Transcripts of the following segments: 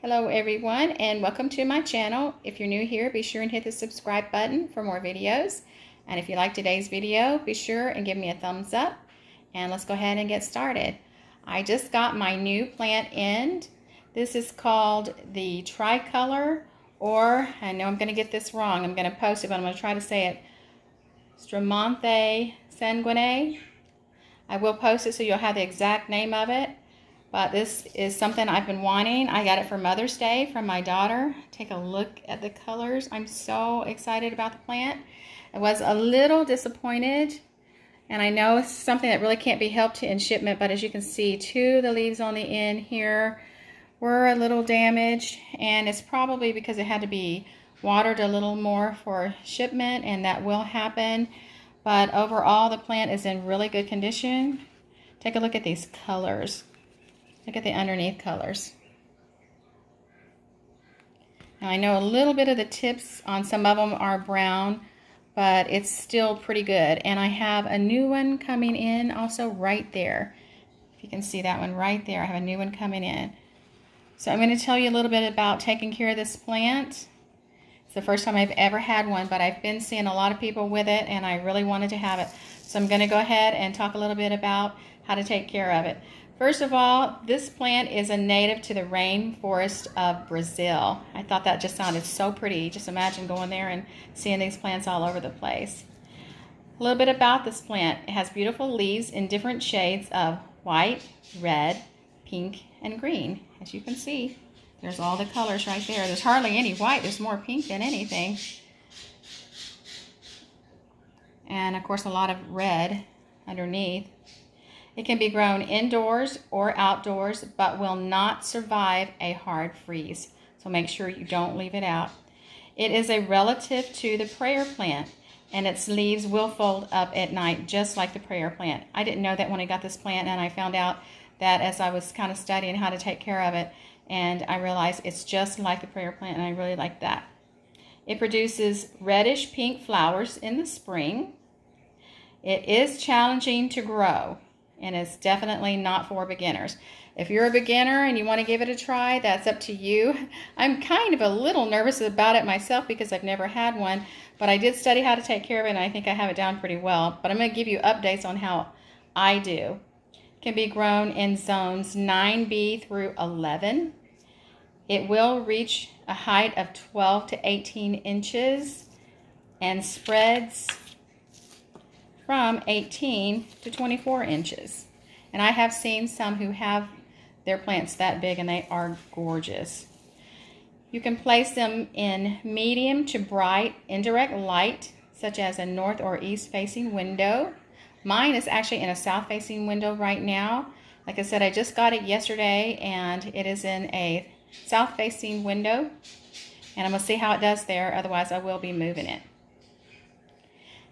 Hello everyone, and welcome to my channel. If you're new here, be sure and hit the subscribe button for more videos. And if you like today's video, be sure and give me a thumbs up. And let's go ahead and get started. I just got my new plant in. This is called the Tricolor, or I know I'm going to get this wrong. I'm going to post it, but I'm going to try to say it. Stromanthe Sanguinea. I will post it so you'll have the exact name of it. But this is something I've been wanting. I got it for Mother's Day from my daughter. Take a look at the colors. I'm so excited about the plant. I was a little disappointed, and I know it's something that really can't be helped in shipment, but as you can see, two of the leaves on the end here were a little damaged, and it's probably because it had to be watered a little more for shipment, and that will happen. But overall, the plant is in really good condition. Take a look at these colors. Look at the underneath colors. Now I know a little bit of the tips on some of them are brown, but it's still pretty good. And I have a new one coming in also right there. If you can see that one right there, I have a new one coming in. So I'm going to tell you a little bit about taking care of this plant. It's the first time I've ever had one, but I've been seeing a lot of people with it, and I really wanted to have it. So I'm going to go ahead and talk a little bit about how to take care of it. First of all, this plant is a native to the rainforest of Brazil. I thought that just sounded so pretty. Just imagine going there and seeing these plants all over the place. A little bit about this plant. It has beautiful leaves in different shades of white, red, pink, and green. As you can see, there's all the colors right there. There's hardly any white. There's more pink than anything. And of course, a lot of red underneath. It can be grown indoors or outdoors, but will not survive a hard freeze. So make sure you don't leave it out. It is a relative to the prayer plant, and its leaves will fold up at night, just like the prayer plant. I didn't know that when I got this plant, and I found out that as I was kind of studying how to take care of it, and I realized it's just like the prayer plant, and I really like that. It produces reddish pink flowers in the spring. It is challenging to grow, and it's definitely not for beginners. If you're a beginner and you want to give it a try, that's up to you. I'm kind of a little nervous about it myself because I've never had one, but I did study how to take care of it, and I think I have it down pretty well. But I'm going to give you updates on how I do. It can be grown in zones 9B through 11. It will reach a height of 12 to 18 inches and spreads from 18 to 24 inches. And I have seen some who have their plants that big, and they are gorgeous. You can place them in medium to bright indirect light, such as a north or east facing window. Mine is actually in a south facing window right now. Like I said, I just got it yesterday, and it is in a south facing window. And I'm going to see how it does there, otherwise I will be moving it.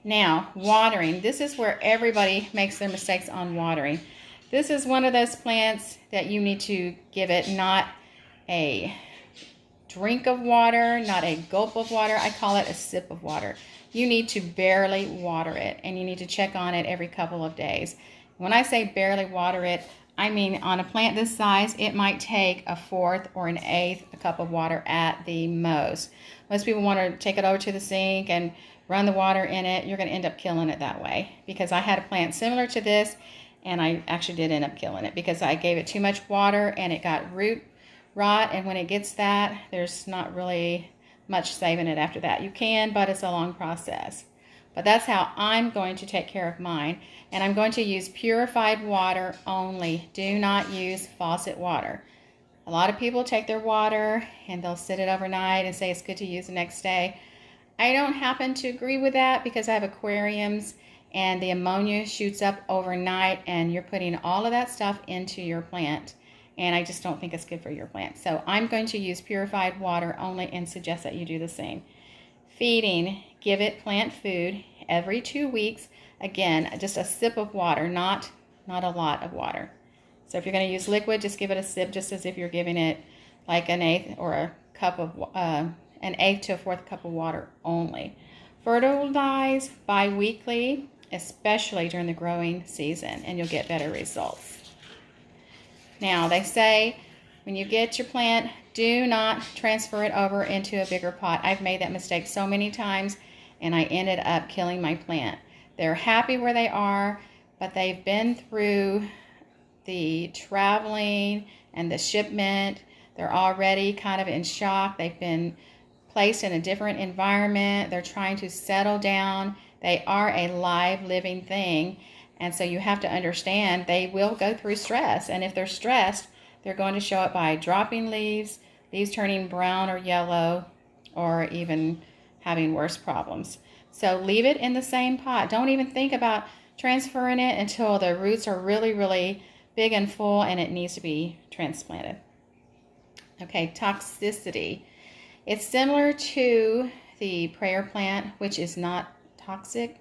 Now, watering. This is where everybody makes their mistakes on watering. This is one of those plants that you need to give it not a drink of water, not a gulp of water. I call it a sip of water. You need to barely water it, and you need to check on it every couple of days. When I say barely water it, I mean on a plant this size, it might take a fourth or an eighth a cup of water at the most. Most people want to take it over to the sink and run the water in it. You're going to end up killing it that way, because I had a plant similar to this, and I actually did end up killing it because I gave it too much water and it got root rot, and when it gets that, there's not really much saving it after that. You can, but it's a long process. But that's how I'm going to take care of mine, and I'm going to use purified water only. Do not use faucet water. A lot of people take their water and they'll sit it overnight and say it's good to use the next day. I don't happen to agree with that because I have aquariums, and the ammonia shoots up overnight, and you're putting all of that stuff into your plant, and I just don't think it's good for your plant. So I'm going to use purified water only and suggest that you do the same. Feeding. Give it plant food every 2 weeks. Again, just a sip of water, not a lot of water. So if you're going to use liquid, just give it a sip, just as if you're giving it like an eighth or a cup of an eighth to a fourth cup of water only. Fertilize bi-weekly, especially during the growing season, and you'll get better results. Now, they say when you get your plant, do not transfer it over into a bigger pot. I've made that mistake so many times, and I ended up killing my plant. They're happy where they are, but they've been through the traveling and the shipment. They're already kind of in shock. They've been placed in a different environment. They're trying to settle down. They are a live, living thing. And so you have to understand they will go through stress. And if they're stressed, they're going to show up by dropping leaves, leaves turning brown or yellow, or even having worse problems. So leave it in the same pot. Don't even think about transferring it until the roots are really, really big and full and it needs to be transplanted. Okay, toxicity. It's similar to the prayer plant, which is not toxic,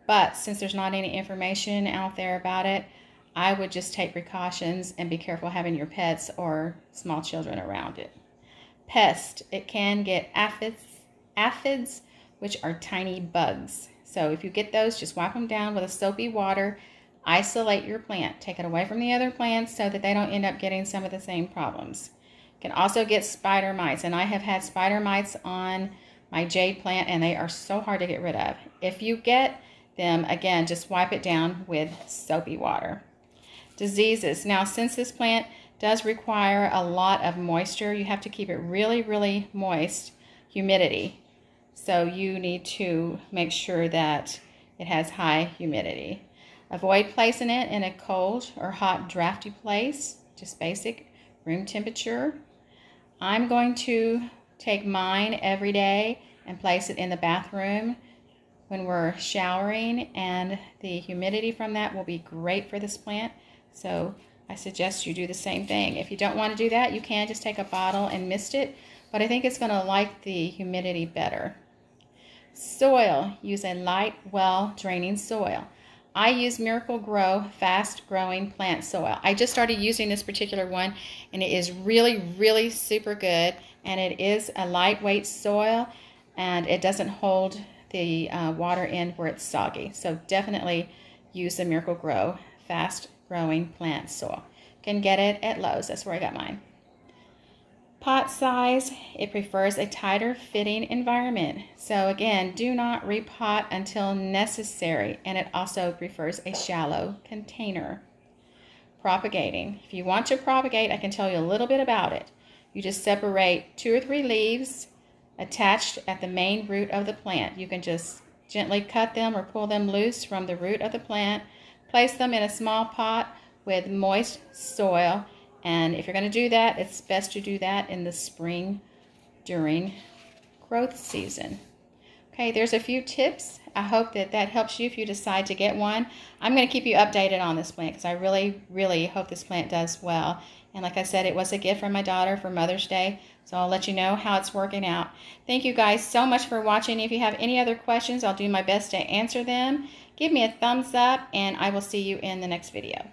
but since there's not any information out there about it, I would just take precautions and be careful having your pets or small children around it. Pest, it can get aphids, which are tiny bugs. So if you get those, just wipe them down with a soapy water, isolate your plant, take it away from the other plants so that they don't end up getting some of the same problems. You can also get spider mites, and I have had spider mites on my jade plant, and they are so hard to get rid of. If you get them, again, just wipe it down with soapy water. Diseases. Now, since this plant does require a lot of moisture, you have to keep it really, really moist. Humidity. So you need to make sure that it has high humidity. Avoid placing it in a cold or hot, drafty place, just basic room temperature. I'm going to take mine every day and place it in the bathroom when we're showering, and the humidity from that will be great for this plant. So I suggest you do the same thing. If you don't want to do that, you can just take a bottle and mist it, but I think it's going to like the humidity better. Soil. Use a light, well-draining soil. I use Miracle-Gro fast-growing plant soil. I just started using this particular one, and it is really, really super good, and it is a lightweight soil, and it doesn't hold the water in where it's soggy. So definitely use the Miracle-Gro fast-growing plant soil. You can get it at Lowe's. That's where I got mine. Pot size, it prefers a tighter fitting environment. So again, do not repot until necessary, and it also prefers a shallow container. Propagating. If you want to propagate, I can tell you a little bit about it. You just separate 2 or 3 leaves attached at the main root of the plant. You can just gently cut them or pull them loose from the root of the plant, place them in a small pot with moist soil. And if you're going to do that, it's best to do that in the spring during growth season. Okay, there's a few tips. I hope that helps you if you decide to get one. I'm going to keep you updated on this plant because I really, really hope this plant does well. And like I said, it was a gift from my daughter for Mother's Day, so I'll let you know how it's working out. Thank you guys so much for watching. If you have any other questions, I'll do my best to answer them. Give me a thumbs up, and I will see you in the next video.